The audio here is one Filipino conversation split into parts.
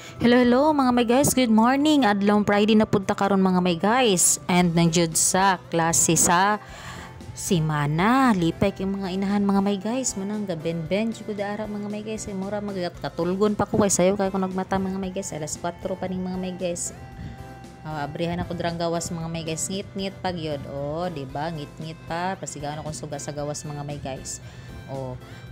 Hello, hello mga may guys. Good morning. Adlong Friday na punta karon mga may guys. And nandiyon sa klase sa simana. Lipay yung mga inahan mga may guys. Manang gaben-ben ko daara mga may guys. Ay mura katulgon pa ko kay sayo kay ko nagmata mga may guys. Alas 4 pa ning mga may guys. Abrihan ako drang gawas mga may guys. Ngit-ngit pag yun. Di ba? Ngit-ngit pa. Pasigaan ako suga sa gawas mga may guys.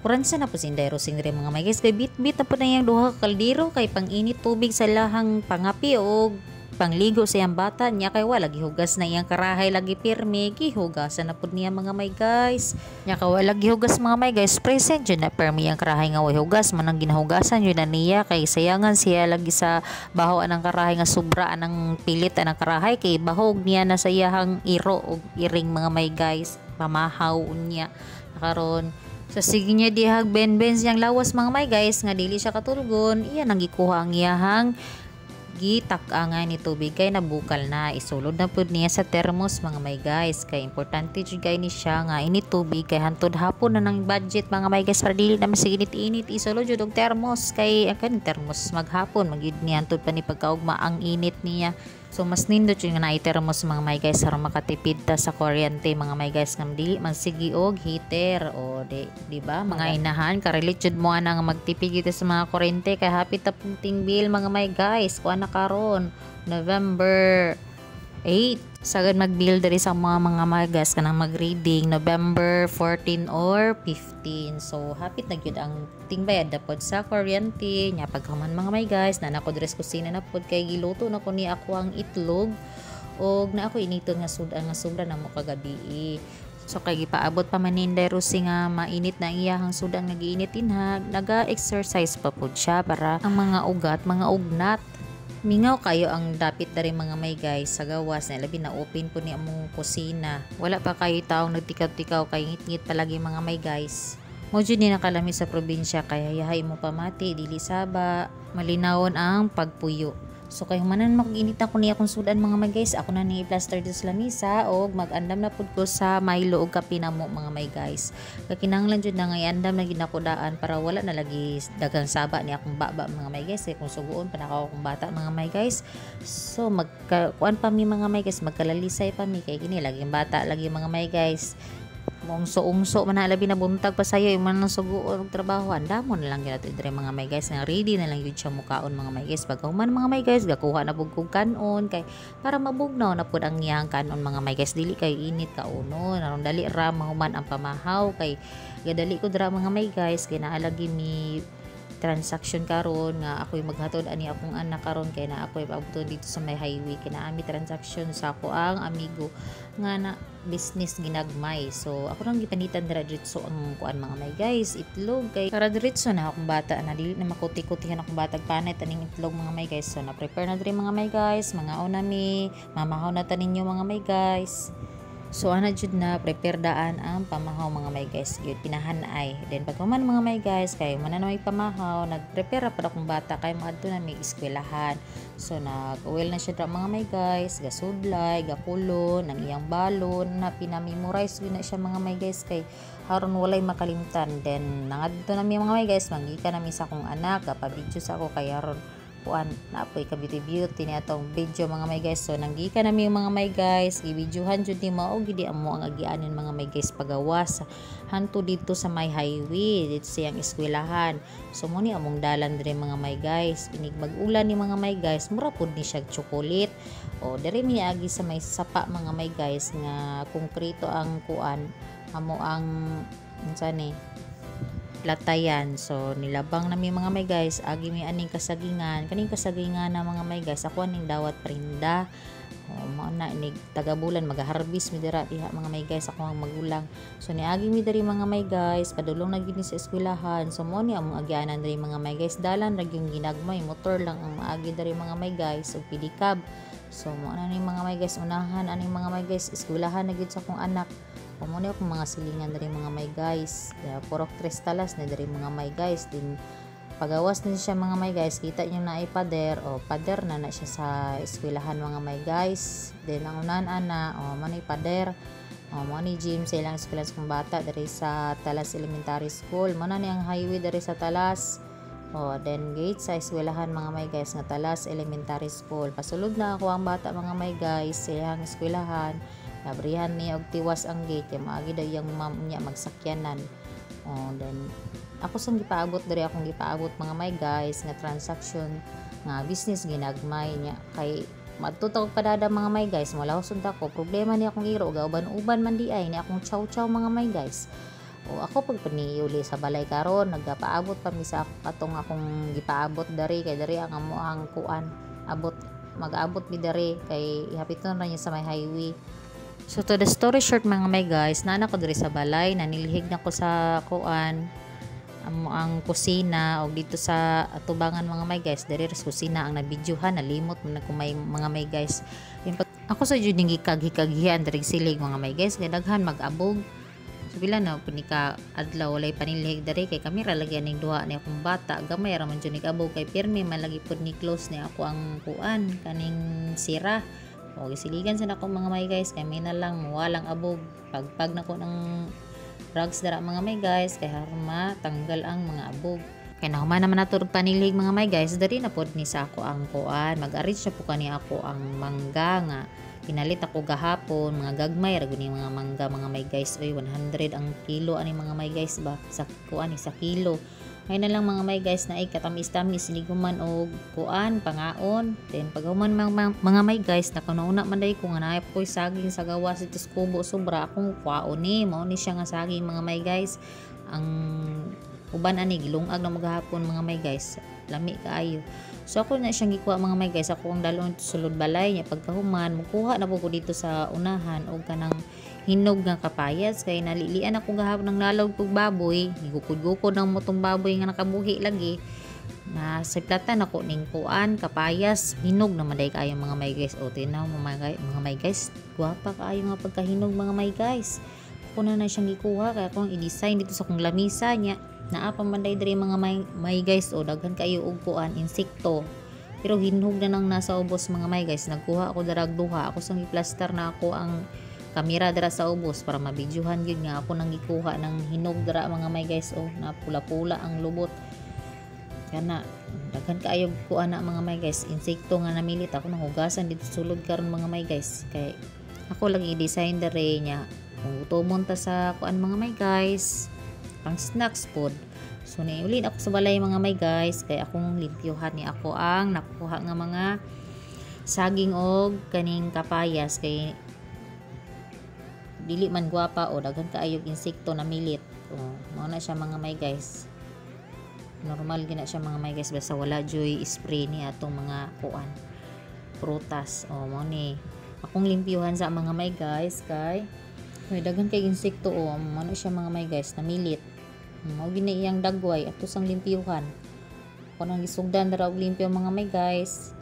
Kuransa na po si Inday Rosing rin mga may guys. Kay bit-bit na po na yung duha ka kaldero kay panginit tubig sa lahang pangapi o pangligo sa iyang bata niya kay wala gihugas na iyang karahay lagi pirmi gihugasan na pud niya mga may guys nya kay wala gihugas mga may guys present jud na pirmi ang karahay nga way hugas man ang ginahugasan jud na niya kay sayangan siya lagi sa baho anang karahay nga sobra anang pilit anang karahay kay bahog niya na sa iyahang iro og iring mga may guys pamahaw unya karon sa sige niya dihag ben-ben siyang lawas mga may guys nga dili siya katulgon iya nang gikuha ang iyahang gitak-angay ni tubig kay nabukal na isulod na pud niya sa termos mga may guys kay importante jud kay ni siya nga ini tubig kay hantud hapon na nang budget mga may guys para dili na masigit-init isulod jud og termos kay akan termos maghapon magyud ni hantud pa ni pagkaugma ang init niya. So mas nindot yung nga na-termos mga may guys para makatipid ta sa kuryente mga may guys nga dili man sige og heater di ba mga inahan karelate jud mo ana nga magtipid kita sa mga kuryente kay hapit ta punting bill mga may guys kuha na karon November 8 sagad mag-bill diri sa mga magas kanang mag-reading November 14 or 15. So hapit na gyud ang tingbayad dapod sa kuryente nya paghuman mga may guys na nako dress kusina na pod kay giluto na ko ni ako ang itlog og na ako initon nga sudan nga sobra na mo kagabi. So kay gipaabot pa man ni Inday Rosie nga mainit na iyahang sudan nga giinit inhag naga-exercise pa pod siya para ang mga ugat mga ugnat mingaw kayo ang dapit dari mga may guys sa gawas na labi na open po ni among kusina wala pa kayo taong nagtikaw-tikaw kay ngit-ngit palagi mga may guys mo jud ni nakalami sa probinsya kaya yahay mo pamati dili saba malinawon ang pagpuyo. So kay humanan mag-init na ko niya kung sudan mga may guys ako na ni plaster dito sa lamisa o mag-andam na pud ko sa Milo og kape na mo mga may guys kay kinahanglan jud na nga andam na ginakudaan para wala na lagi dagang saba ni akong baba mga may guys kung suguon pa nako akong bata mga may guys. So magkuan pa mi mga may guys magkalalisay pa mi kay kini lagi bata lagi mga may guys ungso man labi na buntag pa sayo man nang suguon og trabaho andamon na lang gyud dire mga may guys nga ready na lang gyud siya mukaon mga may guys pagkahuman mga may guys gakuha na bugkog kanon kay para mabugnaw na pud ang iyang kanon mga may guys dili kay init kauno naron dali ra mahuman ang pamahaw kay gadali ko dra mga may guys kay naalagi mi transaction karon nga ako'y maghatod ani akong anak karon kay na ako'y paabot dito sa may highway kay na ami transaction sa ako ang amigo nga na business ginagmay. So ako nang gipanitan dira diretso ang kuan mga may guys itlog kay para diretso na akong bata na dili na makuti-kutihan akong batag panay taning itlog mga may guys. So na prepare na diri mga may guys mga unami mamahaw na taninyo mga may guys. So ana jud na prepare daan ang pamahaw mga may guys gyud pinahanay then paghuman mga may guys kay man na may pamahaw nagprepare pa akong bata kay maadto na may eskwelahan. So nag-oil na siya mga may guys gasudlay gakulon ang iyang balon na pinamemorize gyud na siya mga may guys kay haron walay makalimtan then nangadto na mi mga may guys manggikan nami sa akong anak kapabidyo sa ako kay haron kuan na apoy ka beauty ni atong video mga may guys. So nanggika nami mga may guys gibidyohan jud ni mao gidi amo ang agianin mga may guys pagawas hanto dito sa may highway dito sa iyang eskwelahan. So mo ni among dalan dire mga may guys inig mag-ulan ni mga may guys mura pud ni siya chocolate dire mi agi sa may sapa mga may guys nga konkreto ang kuan amo ang unsa ni latayan. So nilabang nami mga may guys agi mi aning kasagingan kaning kasagingan na mga may guys ako aning dawat prinda mao na inig tagabulan magaharbis mi dira diha mga may guys ako ang magulang. So niagi mi diri mga may guys padulong na gid sa eskwelahan. So mo ni among agyanan diri mga may guys dalan ra gyung ginagmay motor lang ang maagi diri mga may guys ug pedicab. So mo na ni mga may guys unahan aning mga may guys eskwelahan na gid sa akong anak pamuni ako mga silingan dari mga may guys purok tristalas na dari mga may guys din pagawas din siya mga may guys kita nyo na ay pader pader na siya sa eskwelahan mga may guys din ang unan ana manay pader mo ni gym sa ilang eskwelahan sa bata dari sa Talas Elementary School mo na ni ang highway dari sa Talas O, then gate sa eskwelahan mga may guys nga Talas Elementary School. Pasulod na ako ang bata mga may guys sa iyang eskwelahan. Nabrihan niya og tiwas ang gate kay maagi daw yung ma'am niya magsakyanan. O, then ako sang gipaabot diri akong gipaabot mga may guys nga transaction nga business ginagmay niya kay madto padada mga may guys wala usod ako problema ni akong iro gauban-uban man di ay ni akong chow mga may guys. O ako pag paniuli sa balay karon nagapaabot pa mi sa katong akong gipaabot dari kay dari ang amo ang kuan abot mag-abot mi dari kay ihapit na niya sa may highway. So to the story short mga may guys, nana ko diri sa balay, nanilhig na ko sa kuan ang kusina o dito sa atubangan mga may guys, diri sa kusina ang nabidyohan, nalimot man ko may mga may guys. Ako sa jud ning gikag-hikaghian diri silig mga may guys, kay daghan mag-abog. So bila na punika adlaw walay panilhig diri kay kamera lagyan ning duha ni akong bata, gamay ra man jud ning abog kay pirmi man lagi pud ni close ni ako ang kuan kaning sira. O gisiligan sa nako mga may guys kay may na lang walang abog pagpag nako ng drugs dara mga may guys kay harma tanggal ang mga abog. Kay nahuman naman nato panilhig mga may guys dari na pod ni sa ako ang kuan mag-arrange na po kani ako ang mangga nga pinalit ako gahapon mga gagmay ra guni mga mangga mga may guys oy 100 ang kilo ani mga may guys ba sa kuan sa kilo. Ngayon na lang mga may guys na ay katamis-tamis siniguman og kuan pangaon. Then paghuman mga may guys nakunauna man day ko nga naay koy saging sa gawas ito kubo sobra akong kwaon ni mao ni siya nga saging mga may guys. Ang uban ani gilungag na maghapon mga may guys lami kaayo. So ako na siyang gikuha mga may guys, ako ang dalon sulod balay niya pagkahuman mukuha na po ko dito sa unahan og kanang hinog nga kapayas kay nalilian ako gahapon ng lalog kog baboy, gigukod-gukod ng motong baboy nga nakabuhi lagi. Na sa platan ako ning kuan kapayas hinog na maday kayo mga may guys. O tinaw mga may guys, guwapa kaayo nga pagkahinog mga may guys. Ako na siyang gikuha kaya akong i-design dito sa kong lamisa niya. Naapa man day diri mga may guys o daghan kayo og kuan insekto. Pero hinog na nang nasa ubos mga may guys. Nagkuha ako darag duha. Ako sang i-plaster na ako ang kamera dara sa ubos para mabidyohan gyud nga ako nang gikuha ng hinog dara mga may guys o na pula-pula ang lubot. Kana daghan kaayo kuan na mga may guys. Insekto nga namilit ako nang hugasan dito sulod karon mga may guys. Kay ako lang i-design dere niya. Kung utomon ta sa kuan mga may guys. Pang snacks food. So niulin ako sa balay mga may guys kay akong limpyuhan ni ako ang nakuha nga mga saging og kaning kapayas kay dili man gwapa o daghan kaayog insekto na milit. Mao na siya mga may guys. Normal gina siya mga may guys basta wala joy spray ni atong mga kuan prutas. Mao ni akong limpyuhan sa mga may guys kay may daghan kay insekto mao na siya mga may guys na milit. Mao gini iyang dagway ato sang limpyuhan. Ako nang gisugdan dara og limpyo mga may guys.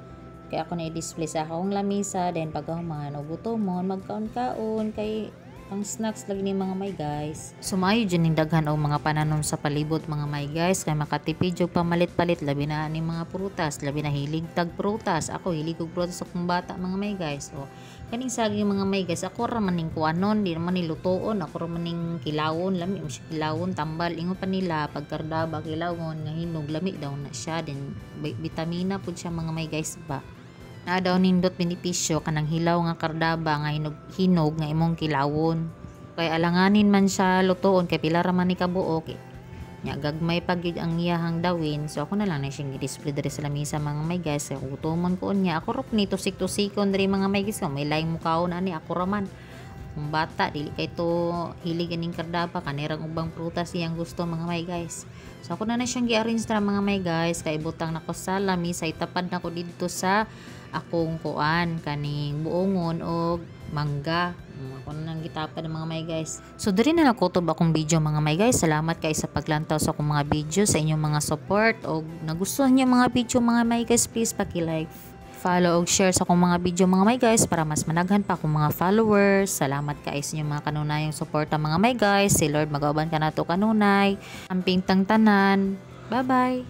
Kaya ako na i-display sa akong lamisa then paghuman og gutomon magkaon-kaon kay pang snacks lagi ni mga may guys. Sumayo dyan ning daghan og mga pananom sa palibot mga may guys kay makatipid og pamalit-palit labi na ni mga prutas, labi na hilig tag prutas. Ako hilig og prutas akong bata mga may guys. Kaning saging mga may guys, ako ra man ning kuanon, di naman nilutoon, ako ra man ning kilawon, lami mo siya kilawon, tambal, ingon pa nila pagkardaba kilawon nga hinog lami daw na siya din vitamina pud siya mga may guys ba. Na daw nindot benepisyo kanang hilaw nga kardaba nga hinog nga imong kilawon. Kay alanganin man siya lutoon kay pila ra man ni kabuok. Nya gagmay pag gyud ang iyahang dawin. So ako na lang na siyang i-display diri sa lamisa mga may guys. Kay utomon ko niya ako rop ni tusik-tusikon diri mga may guys. May laing mukaon ani ako ra man. Kung bata dili kay to hilig aning kardaba kanirang ubang prutas iyang gusto mga may guys. So ako na siyang gi-arrange tra mga may guys kay butang nako sa lamisa itapad nako dito sa akong kuan kaning buongon og mangga. Ako na nang gitapad ng mga may guys. So diri na nakutob akong video mga may guys. Salamat kay sa paglantaw sa akong mga video, sa inyong mga support og nagustuhan niyo mga video mga may guys, please paki-like, follow og share sa akong mga video mga may guys para mas managhan pa akong mga followers. Salamat kay sa inyong mga kanunayang suporta mga may guys. Si Lord magauban ka nato kanunay. Amping tang tanan. Bye bye.